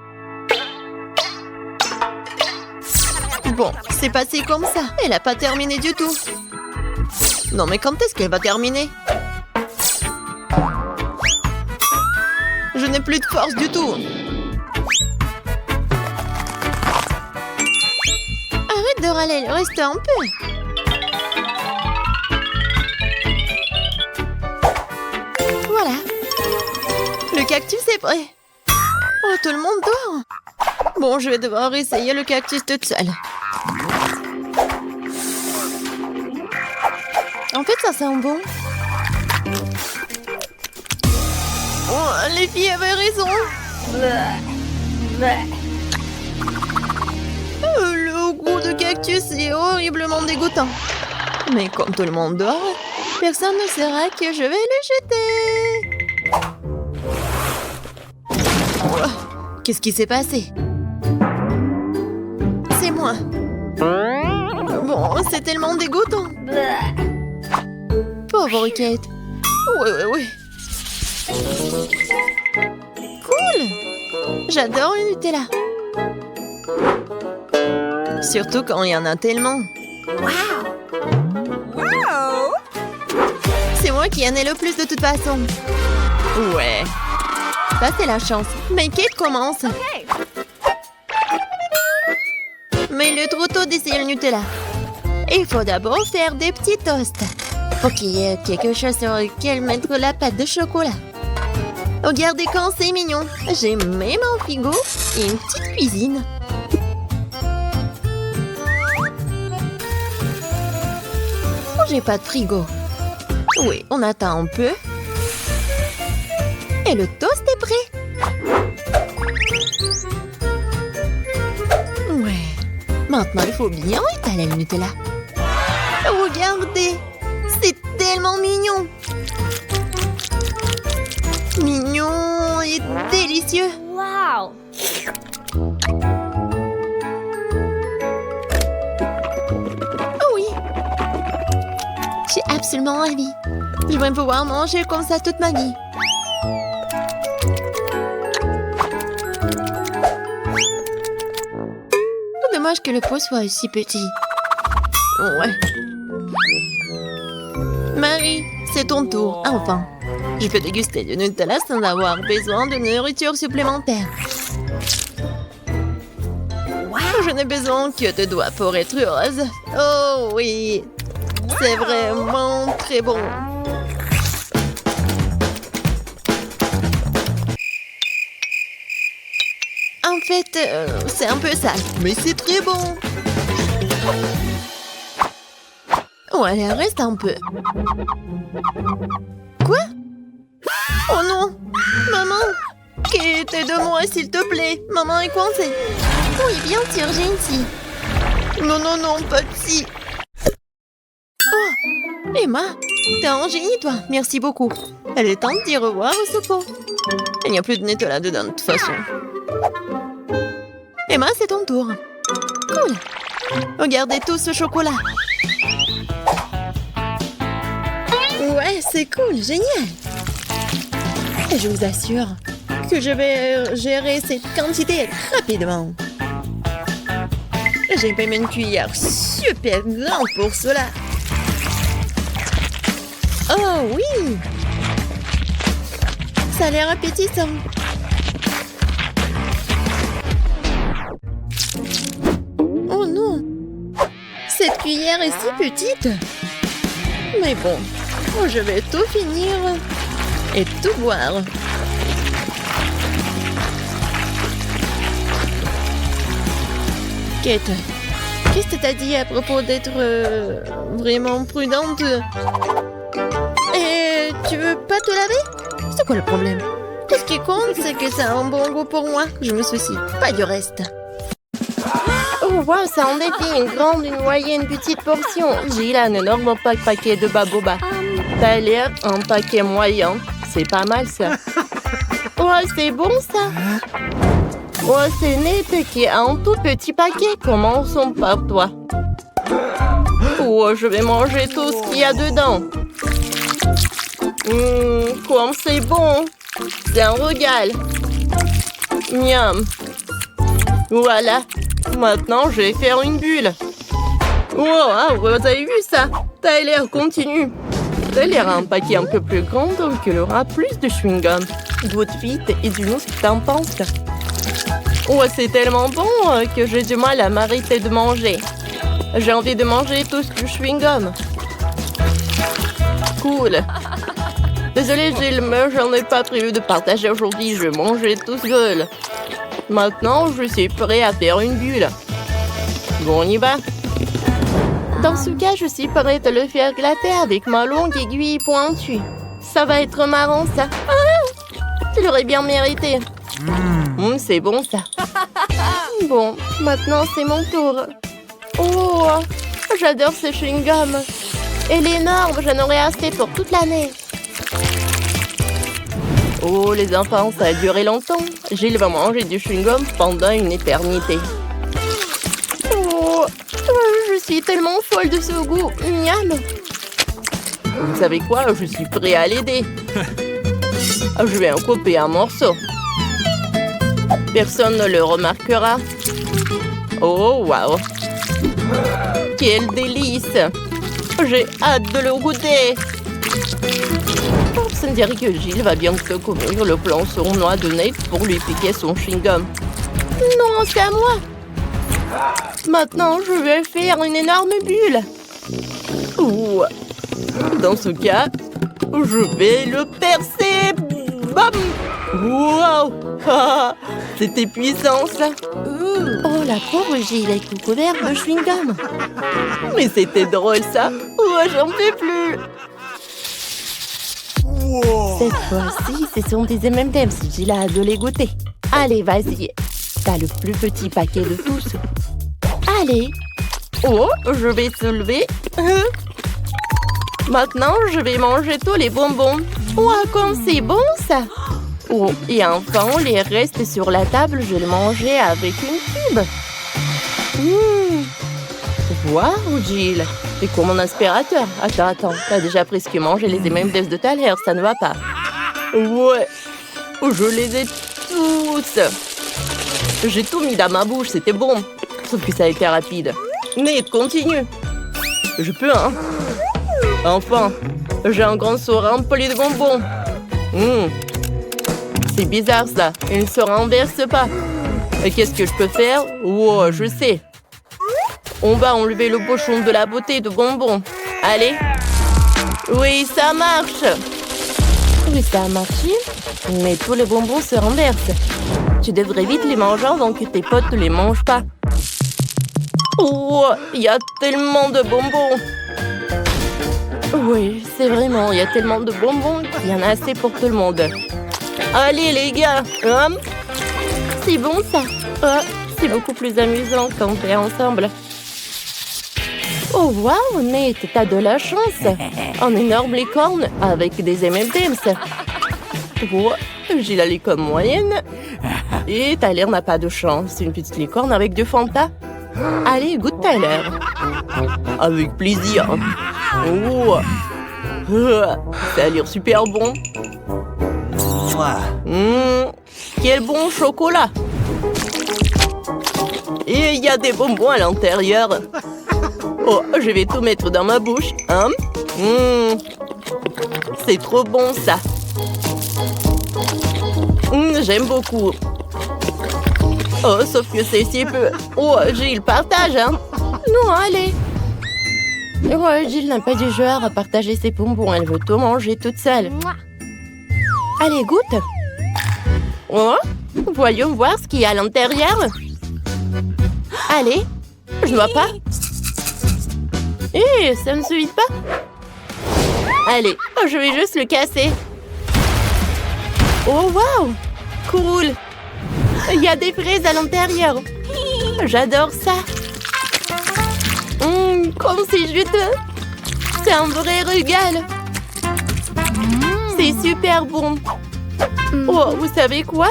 Bon, c'est passé comme ça. Elle a pas terminé du tout. Non, mais quand est-ce qu'elle va terminer? Je n'ai plus de force du tout. Arrête de râler, il reste un peu. Voilà. Le cactus est prêt. Oh, tout le monde dort. Bon, je vais devoir essayer le cactus toute seule. En fait, ça sent bon. Oh, les filles avaient raison. Le goût de cactus est horriblement dégoûtant. Mais comme tout le monde dort, personne ne saura que je vais le jeter. Oh, qu'est-ce qui s'est passé? C'est moi. Bon, c'est tellement dégoûtant. Pauvre Kate. Oui. Cool. J'adore le Nutella. Surtout quand il y en a tellement. Wow! C'est moi qui en ai le plus de toute façon. Ouais. Ça, c'est la chance. Mais Kate commence. Hey! Mais il est trop tôt d'essayer le Nutella. Il faut d'abord faire des petits toasts. Pour qu'il y ait quelque chose sur lequel mettre la pâte de chocolat. Regardez quand c'est mignon. J'ai même un frigo et une petite cuisine. Oh, j'ai pas de frigo. Oui, on attend un peu. Et le toast est prêt. Ouais. Maintenant, il faut bien étaler le Nutella. Regardez, c'est tellement mignon. Mignon et délicieux. Wow! Oh oui. Je suis absolument ravie. Je vais pouvoir manger comme ça toute ma vie. Dommage que le pot soit aussi petit. Ouais. Marie, c'est ton tour, enfin. Je peux déguster du Nutella sans avoir besoin de nourriture supplémentaire. Je n'ai besoin que de doigts pour être heureuse. Oh oui, c'est vraiment très bon. En fait, c'est un peu sale, mais c'est très bon. Oh, allez, reste un peu. Quoi? Oh non! Maman! Kate, aide-moi, s'il te plaît. Maman est coincée. Oui, bien sûr, j'ai une scie. Non, pas de scie. Oh! Emma, t'es un génie, toi. Merci beaucoup. Elle est temps de dire au revoir au soupeau. Il n'y a plus de Nutella dedans, de toute façon. Emma, c'est ton tour. Cool. Regardez tout ce chocolat. Ouais, c'est cool, génial. Et je vous assure que je vais gérer cette quantité rapidement. J'ai même une cuillère super grande pour cela. Oh oui! Ça a l'air appétissant. Oh non! Cette cuillère est si petite. Mais bon, je vais tout finir et tout boire. Kate, qu'est-ce que t'as dit à propos d'être vraiment prudente? Et tu veux pas te laver? C'est quoi le problème? Tout ce qui compte, c'est que c'est un bon goût pour moi. Je me soucie pas du reste. Oh, wow, ça en est une grande, une moyenne, une petite portion. J'ai là un énorme paquet de baboba. Tyler, un paquet moyen. C'est pas mal, ça. Oh, c'est bon, ça. Oh, c'est Nate qui a un tout petit paquet. Commençons par toi. Oh, je vais manger tout ce qu'il y a dedans. Comme c'est bon. C'est un régal. Miam. Voilà. Maintenant, je vais faire une bulle. Oh, vous avez vu ça? Tyler, continue. Tyler a un paquet un peu plus grand, donc il aura plus de chewing-gum. Goûte vite et dis-nous ce que t'en penses. Oh, c'est tellement bon que j'ai du mal à m'arrêter de manger. J'ai envie de manger tout ce chewing-gum. Cool. Désolée, Gilles, mais j'en ai pas prévu de partager aujourd'hui. Je vais manger tout seul. Maintenant, je suis prêt à faire une bulle. Bon, on y va. Dans ce cas, je suis prête à le faire glater avec ma longue aiguille pointue. Ça va être marrant, ça. Ah, tu l'aurais bien mérité. C'est bon, ça. Bon, maintenant, c'est mon tour. Oh, j'adore ce chewing-gum. Elle est énorme, j'en aurais assez pour toute l'année. Oh, les enfants, ça a duré longtemps. Gilles va manger du chewing-gum pendant une éternité. Oh, je suis tellement folle de ce goût. Miam. Vous savez quoi? Je suis prêt à l'aider. Je vais en couper un morceau. Personne ne le remarquera. Oh, waouh. Quel délice. J'ai hâte de le goûter. Ça me dirait que Gilles va bientôt couvrir le plan sournois de Nate pour lui piquer son chewing-gum. Non, c'est à moi. Maintenant, je vais faire une énorme bulle. Ouh. Dans ce cas, je vais le percer. Bam! Wow! Ah, c'était puissant, ça. Oh, la pauvre Gilles est tout couvert de chewing-gum. Mais c'était drôle, ça. Oh, j'en peux plus. Cette fois-ci, ce sont des M&M's. Gilles a hâte de les goûter. Allez, vas-y. T'as le plus petit paquet de tous. Allez. Oh, je vais soulever. Maintenant, je vais manger tous les bonbons. Oh, comme c'est bon, ça. Oh, et enfin, les restes sur la table, je les mangeais avec une tube. Waouh, Gilles. C'est comme mon aspirateur. Attends. T'as déjà presque mangé les M&M's de Tyler, ça ne va pas. Ouais. Je les ai tous. J'ai tout mis dans ma bouche, c'était bon. Sauf que ça a été rapide. Nate, continue. Je peux, hein? Enfin, j'ai un grand seau rempli de bonbons. C'est bizarre, ça. Il ne se renverse pas. Et qu'est-ce que je peux faire? Oh, je sais. On va enlever le bouchon de la bouteille de bonbons. Allez. Oui, ça marche. Oui, ça a marché. Mais tous les bonbons se renversent. Tu devrais vite les manger avant que tes potes ne les mangent pas. Oh, il y a tellement de bonbons. Oui, c'est vraiment, il y a tellement de bonbons qu'il y en a assez pour tout le monde. Allez, les gars. C'est bon, ça. Oh, c'est beaucoup plus amusant quand on est ensemble. Oh, waouh, Nate, t'as de la chance. Un énorme licorne avec des M&M's. Oh, j'ai la licorne moyenne. Et Tyler n'a pas de chance. C'est une petite licorne avec du Fanta. Allez, goûte Tyler. Avec plaisir. Oh, ça a l'air super bon. Quel bon chocolat. Et il y a des bonbons à l'intérieur. Oh, je vais tout mettre dans ma bouche. C'est trop bon, ça. J'aime beaucoup. Oh, sauf que c'est si peu. Oh, Gilles, partage, hein? Non, allez. Oh, Gilles n'a pas du genre à partager ses bonbons. Elle veut tout manger toute seule. Allez, goûte. Oh, voyons voir ce qu'il y a à l'intérieur. Allez, je ne vois pas. Ça ne suffit pas. Allez, je vais juste le casser. Oh, wow! Cool! Il y a des fraises à l'intérieur. J'adore ça. Comme c'est juteux. C'est un vrai régal. C'est super bon. Oh, vous savez quoi?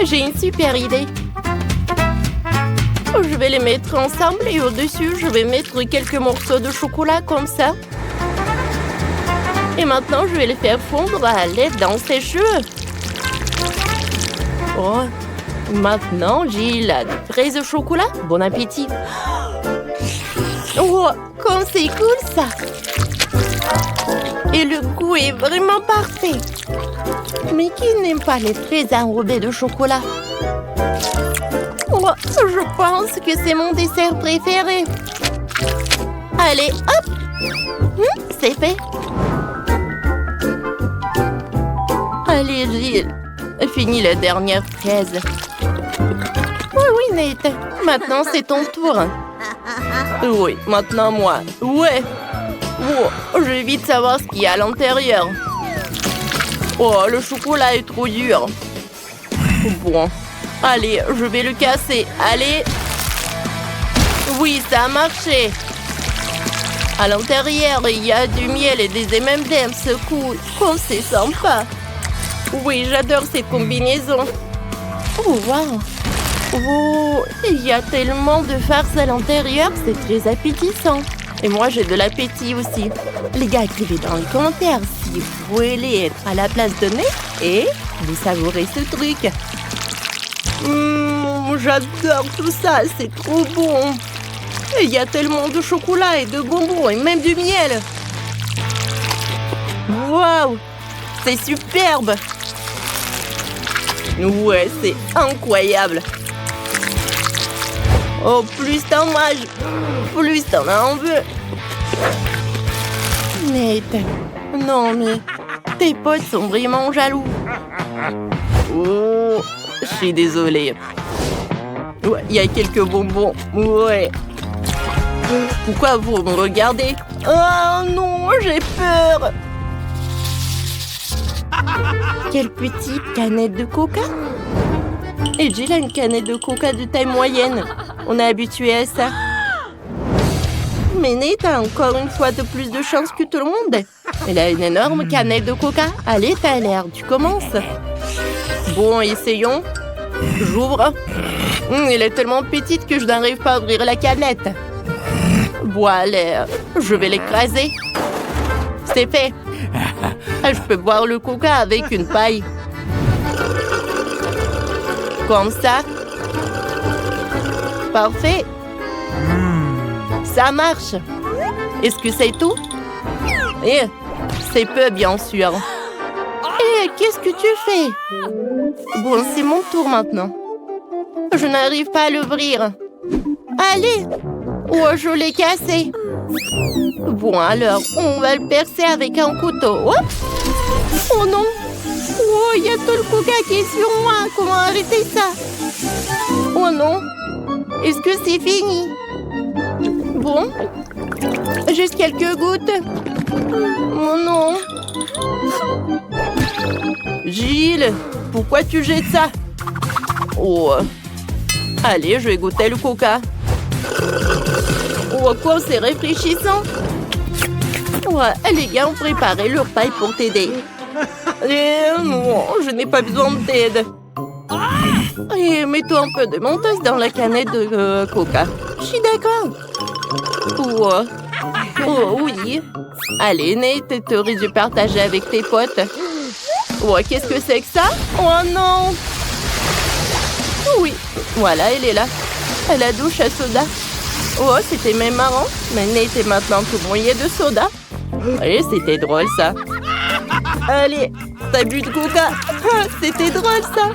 J'ai une super idée. Je vais les mettre ensemble et au-dessus, je vais mettre quelques morceaux de chocolat comme ça. Et maintenant, je vais les faire fondre à l'aide d'un sèche-cheveux. Oh, maintenant, j'ai la fraise au chocolat. Bon appétit. Oh, comme c'est cool ça. Et le goût est vraiment parfait. Mais qui n'aime pas les fraises enrobées de chocolat? Oh, je pense que c'est mon dessert préféré. Allez, hop! C'est fait. Allez, Gilles. Finis la dernière fraise. Oui, Nate. Maintenant, c'est ton tour. Oui, maintenant moi. Ouais. Oh, je vais vite savoir ce qu'il y a à l'intérieur. Oh, le chocolat est trop dur. Bon. Allez, je vais le casser. Allez. Oui, ça a marché. À l'intérieur, il y a du miel et des M&M's. Cool. Oh, c'est sympa. Oui, j'adore cette combinaison. Oh, wow. Oh, il y a tellement de farce à l'intérieur, c'est très appétissant. Et moi, j'ai de l'appétit aussi. Les gars, écrivez dans les commentaires si vous voulez être à la place de Nate et vous savourez ce truc. J'adore tout ça, c'est trop bon. Et il y a tellement de chocolat et de bonbons et même du miel. Waouh, c'est superbe. Ouais, c'est incroyable. Oh, plus t'en manges, plus t'en en veux. Nate, non mais tes potes sont vraiment jaloux. Oh, je suis désolée. Ouais, il y a quelques bonbons. Ouais. Pourquoi vous me regardez? Oh non, j'ai peur. Quelle petite canette de coca. Et Jill a une canette de coca de taille moyenne. On est habitué à ça. Mais Nate a encore une fois de plus de chance que tout le monde. Elle a une énorme canette de coca. Allez, Tyler, tu commences. Bon, essayons. J'ouvre. Elle est tellement petite que je n'arrive pas à ouvrir la canette. Bon, allez, je vais l'écraser. C'est fait. Je peux boire le coca avec une paille. Comme ça. Parfait. Ça marche. Est-ce que c'est tout? Eh, c'est peu, bien sûr. Eh, qu'est-ce que tu fais? Bon, c'est mon tour maintenant. Je n'arrive pas à l'ouvrir. Allez. Oh, je l'ai cassé. Bon, alors, on va le percer avec un couteau. Hop. Oh non. Oh, il y a tout le coca qui est sur moi. Comment arrêter ça? Oh non. Est-ce que c'est fini? Bon. Juste quelques gouttes. Oh non. Gilles, pourquoi tu jettes ça? Oh. Allez, je vais goûter le coca. Oh, quoi, c'est rafraîchissant. Ouais, les gars ont préparé leur paille pour t'aider. Non, je n'ai pas besoin de t'aide. Et mets-toi un peu de mentos dans la canette de coca. Je suis d'accord. Oh, oui. Allez, Nate, tu aurais dû partager avec tes potes. Oh, qu'est-ce que c'est que ça? Oh non. Oui, voilà, elle est là. La douche à soda. Oh, c'était même marrant. Mais Nate est maintenant tout mouillé de soda. Et c'était drôle, ça. Allez, t'as bu de coca. C'était drôle, ça.